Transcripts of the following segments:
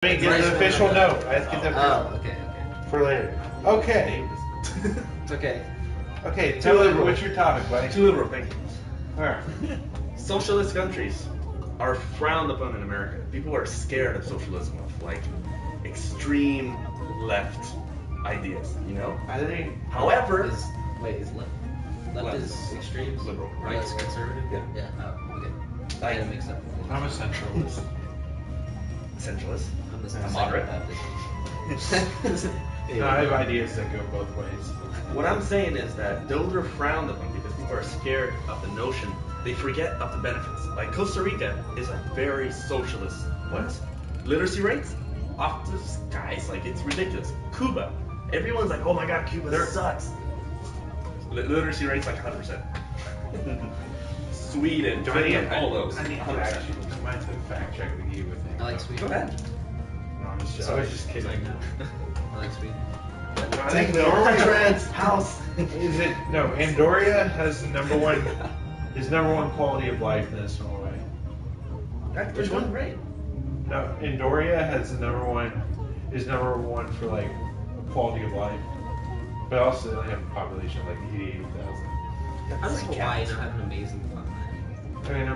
Let me get the official note. I have to get the official okay. for later. Okay. It's okay. Okay, tell me what's your topic, buddy? Too liberal, thank you. Alright. Socialist countries are frowned upon in America. People are scared of socialism, of like extreme left ideas, you know? I think. However, Is left is extreme, liberal, right is conservative. Yeah. Yeah. Oh, okay. I- That makes sense. I'm a centralist. centralist, I'm the a moderate. Baptist. No, I have ideas that go both ways. What I'm saying is that those are frowned upon because people are scared of the notion. They forget of the benefits. Like Costa Rica is a very socialist. What? Literacy rates? Off the skies. Like it's ridiculous. Cuba. Everyone's like, oh my god, Cuba sucks. Literacy rates like 100%. Sweden, Finland, all those. I need to 100%. fact check. I might have to fact check with you with it. I like Sweden. Go ahead. No, I was just kidding. I like Sweden. I think Norman's house. Is it no? Andorra has the number one quality of life in this Norway. Which one? Right. No, Andorra has the number one for like quality of life, but also they only have a population of like 88,000. I was Hawaii and I have an amazing fun.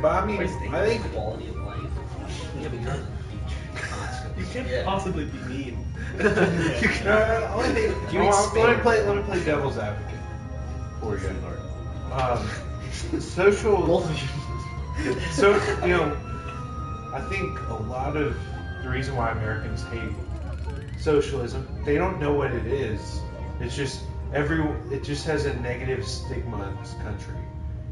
I mean, I think Quality of life. Yeah, but you're on the beach constantly. You can't Yeah. possibly be mean. let me play devil's advocate for you. Social. Both of you. So, I think a lot of the reason why Americans hate socialism, they don't know what it is. It's just it just has a negative stigma in this country.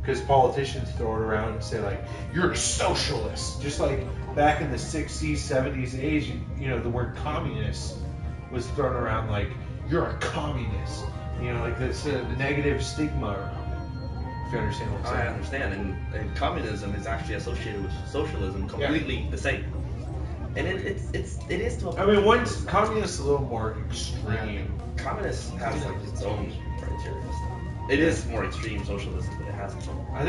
Because politicians throw it around and say like, you're a socialist. Just like back in the 60s, 70s, 80s, the word communist was thrown around like, you're a communist. Like this negative stigma around it. If you understand what I'm saying. I understand, and communism is actually associated with socialism, completely the same. And it is to a I mean, one's communist a little more extreme. Communist has like its own criteria. It is more extreme socialism, but it has its own. I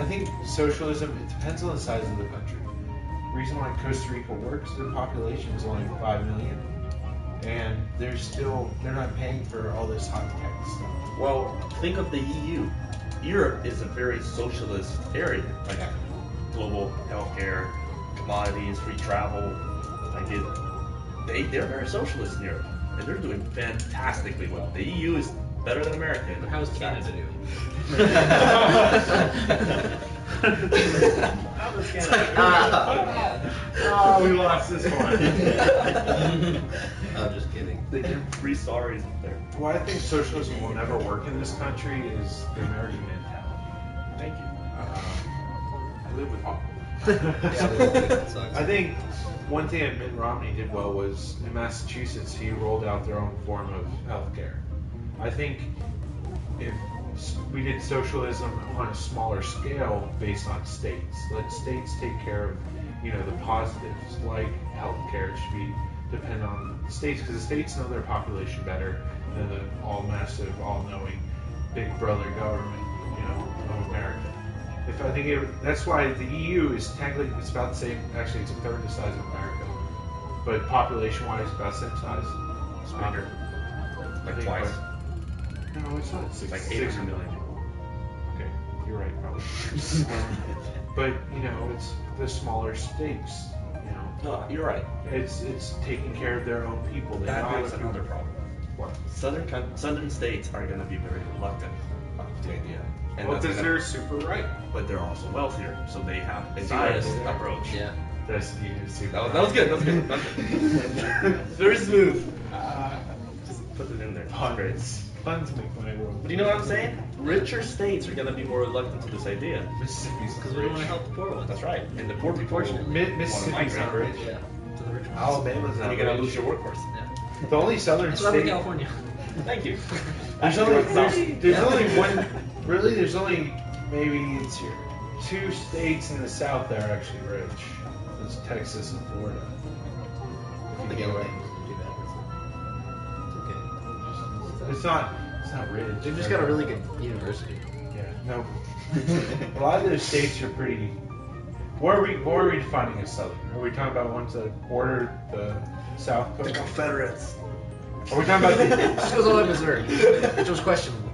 think socialism, it depends on the size of the country. The reason why Costa Rica works, their population is only 5 million, and they're not paying for all this high tech stuff. Well, think of the EU. Europe is a very socialist area, like global healthcare, commodities, free travel. They're very socialist in Europe, and they're doing fantastically well. The EU is better than America. But how's Canada doing? How does Canada? We lost this one. I'm just kidding. They give free stories up there. Why I think socialism will never work in this country is the American mentality. Thank you. I live with Hong That sucks. I think one thing that Mitt Romney did well was in Massachusetts he rolled out their own form of healthcare. I think if we did socialism on a smaller scale based on states, let states take care of the positives like healthcare should be depend on the states because the states know their population better than the all-massive, all-knowing big brother government of America. That's why the EU is technically it's about the same. Actually, it's a third the size of America, but population-wise, about the same size. It's bigger. I Like think twice. No, it's not. It's like 800 million. Okay, you're right, probably. But it's the smaller states. No, you're right. It's taking care of their own people. They That know brings how to- another problem. What? Southern states are going to be very reluctant of the idea. And Well, that's because gonna- they're super right. but they're also wealthier, so they have a See, biased right there. approach. Yeah. That's super. That was good. That was good. That was good. Very smooth. Just put it in there. That's great. Puns make my world. But you know what I'm saying? Richer states are going to be more reluctant to this idea. Mississippi's Because we don't want to help the poor ones. That's right. And the poor people Mississippi's not rich. Yeah. To the rich ones. Alabama's And not you're going to rich. lose your workforce. Yeah. The only southern That's why I'm in state. California. Thank you. There's only one. Really, there's only maybe two states in the South that are actually rich. It's Texas and Florida. I don't think Alabama doesn't do that. It's okay. It's not rich. They've just got a really good university. Yeah. No. A lot of those states are pretty. What are we defining as southern? Are we talking about ones that border the South The Coast? Confederates. Are we talking about the, Just goes all the way to Missouri, which was questionable.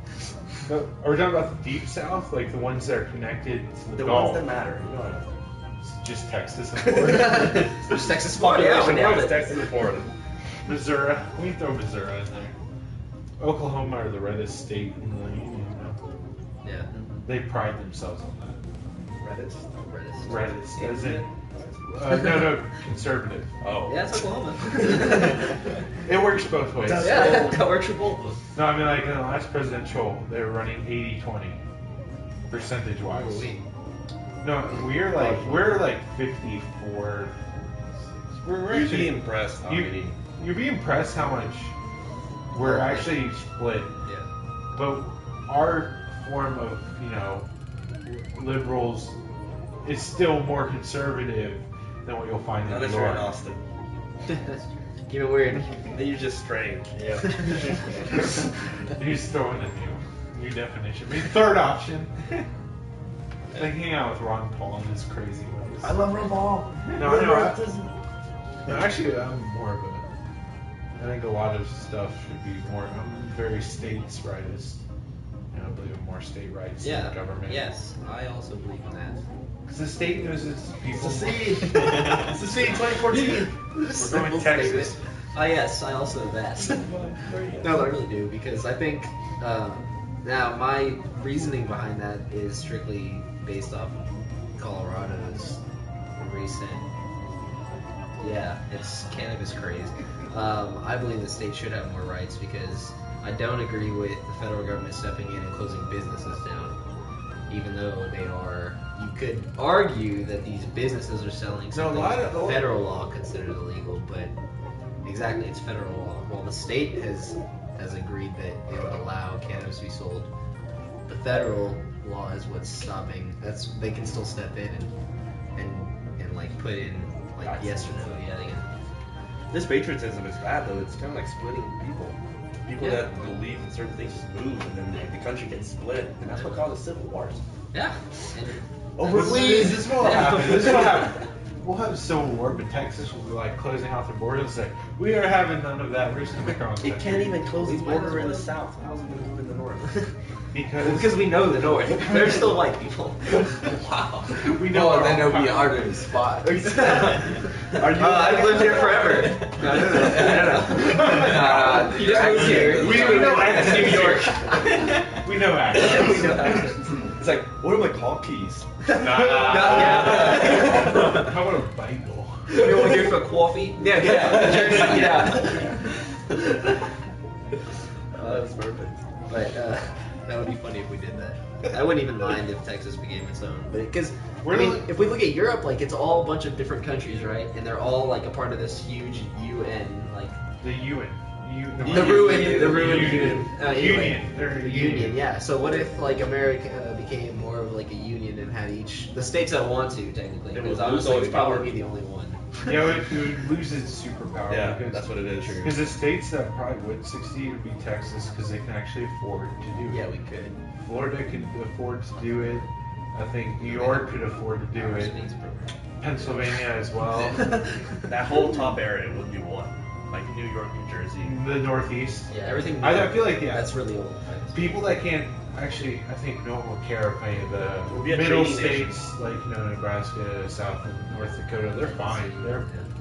are we talking about the deep South, like the ones that are connected to the The Gulf? ones that matter. You know what I mean? It's just Texas and Florida. There's Texas, Florida. Yeah, we nailed it. Texas and Florida. Missouri. We can throw Missouri in there. Oklahoma are the reddest state in the union. Yeah. They pride themselves on that. Reddit. Reddest, as in. No, conservative. Oh. Yeah, it's Oklahoma. It works both ways. Yeah, that works for both of us. No, I mean, like in the last presidential, they were running 80-20 percentage wise. No, we're like 54. We're You'd actually be impressed how many. You'd be impressed how much we're actually split. Yeah. But our form of, liberals is still more conservative than what you'll find in Not New if you're in York. Austin. Keep it weird. Then you're just straying. Yeah. He's throwing a new definition. I mean, third option. Like hang out with Ron Paul and his crazy ways. I love Ron Paul. No, actually, I'm more of a. I think a lot of stuff should be more. I'm very states' rightist. I believe in more state rights than the government. Yes, I also believe in that. Because the state knows its people. Secede. Secede 2014. We're going to Texas. Yes, I also that. No, I really do, because I think now my reasoning behind that is strictly based off of Colorado's recent. Yeah, it's cannabis craze. I believe the state should have more rights because I don't agree with the federal government stepping in and closing businesses down, even though they are. You could argue that these businesses are selling something that the federal law considered illegal, but exactly, it's federal law. While the state has agreed that it would allow cannabis to be sold, the federal law is what's stopping. They can still step in and like put in like yes or no. Yeah, they can. This patriotism is bad though. It's kind of like splitting people. People that believe in certain things just move, and then the country gets split, and that's what causes civil wars. Yeah. This is what will happen. This is what happen. We'll have a civil war, but Texas will be like closing out their borders and say, we are having none of that. We're just going to make our own country. It can't even close its border in the south. How is it going to move in the north? Because we know the north. They're still white people. Wow. We know. Oh, then it'll be harder to spot. Are you? I've lived here forever. No. You just moved here. We know accents. New York. We know accents. We know accents. It's like, what are my car keys? How about a Bible? You want here for coffee? Yeah. That's perfect. But that would be funny if we did that. I wouldn't even mind if Texas became its own. Because if we look at Europe, like it's all a bunch of different countries, right? And they're all like a part of this huge UN, like the UN. The ruined Union. They're a union. Yeah. So what if like America became more of like a union and had the states that want to technically? It would Because lose obviously all its we'd probably power. be the only one. Yeah, it would lose its superpower. Yeah, because, that's what it is. Because the states that probably would succeed would be Texas because they can actually afford to do it. Yeah, we could. Florida could afford to do it. I think New York could afford to do it. Pennsylvania as well. That whole top area would be one. Like New York, New Jersey. The Northeast. Yeah, everything. I feel like, that's really old. People that can't actually, I think no one will care if any of We'll be the a middle trading states, like Nebraska, South and North Dakota, they're fine.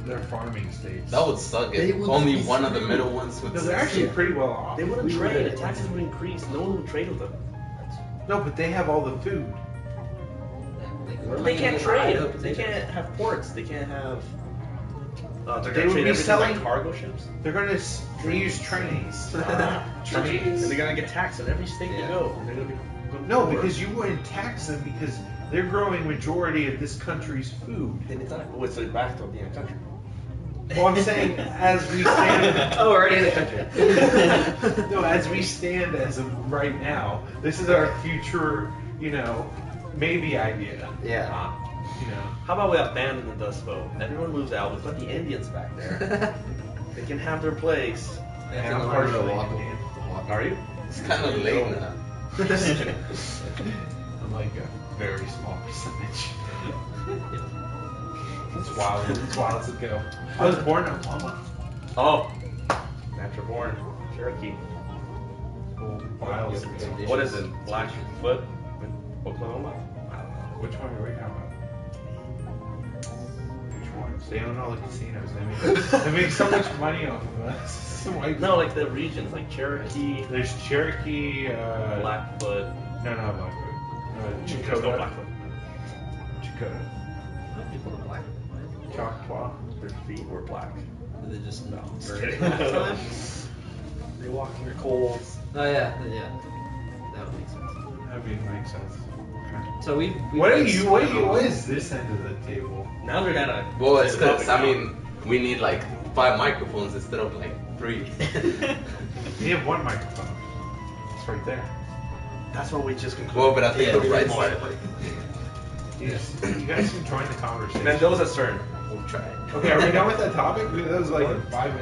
They're farming states. That would suck if only one of the middle ones would. No, they're actually pretty well off. They wouldn't trade. The taxes would increase. No one would trade with them. No, but they have all the food. They can't trade. They can't have ports. They can't have. They're They gonna would trade be everything selling- like cargo ships. They're gonna they use trains. Trains. And they're gonna get taxed in every state they go. And they're gonna be. No, because you wouldn't tax them because they're growing majority of this country's food. Then it's not. Oh, it's back to being a country. Well, I'm saying as we stand. Oh, we're already in the country. No, as we stand as of right now, this is our future. Maybe idea. Yeah. How about we abandon the Dust Bowl? Everyone moves out. We put the Indians back there. They can have their place. And I'm partially walk. Indian. Are you? It's kind of late now. I'm like a very small percentage. It's wild. It's wild to go. I was born in Oklahoma. Oh, natural born Cherokee. Wild. What is it? Blackfoot in Oklahoma? I don't know. Which one are we talking about? Which ones? They own all the casinos. They make so much money off of us. No, like the regions, like Cherokee, There's Cherokee. Blackfoot. No, not Blackfoot. There's no Chakota. Blackfoot. Chakota. People are black. Choctaw. Their feet were black. They just No, just burn kidding. all the time. They walk in their coals. Oh yeah. That would make sense. That makes sense. Okay. So we. What is this end of the table? Now they're gonna. Well, it's say the because, topic I mean, we need like 5 microphones instead of like 3. You have one microphone. It's right there. now. That's what we just concluded. Well, but I think Yeah, the we right need side. You guys can join the conversation. Mendoza's turn. We'll try. Okay, are we done with that topic? That was like 5 minutes.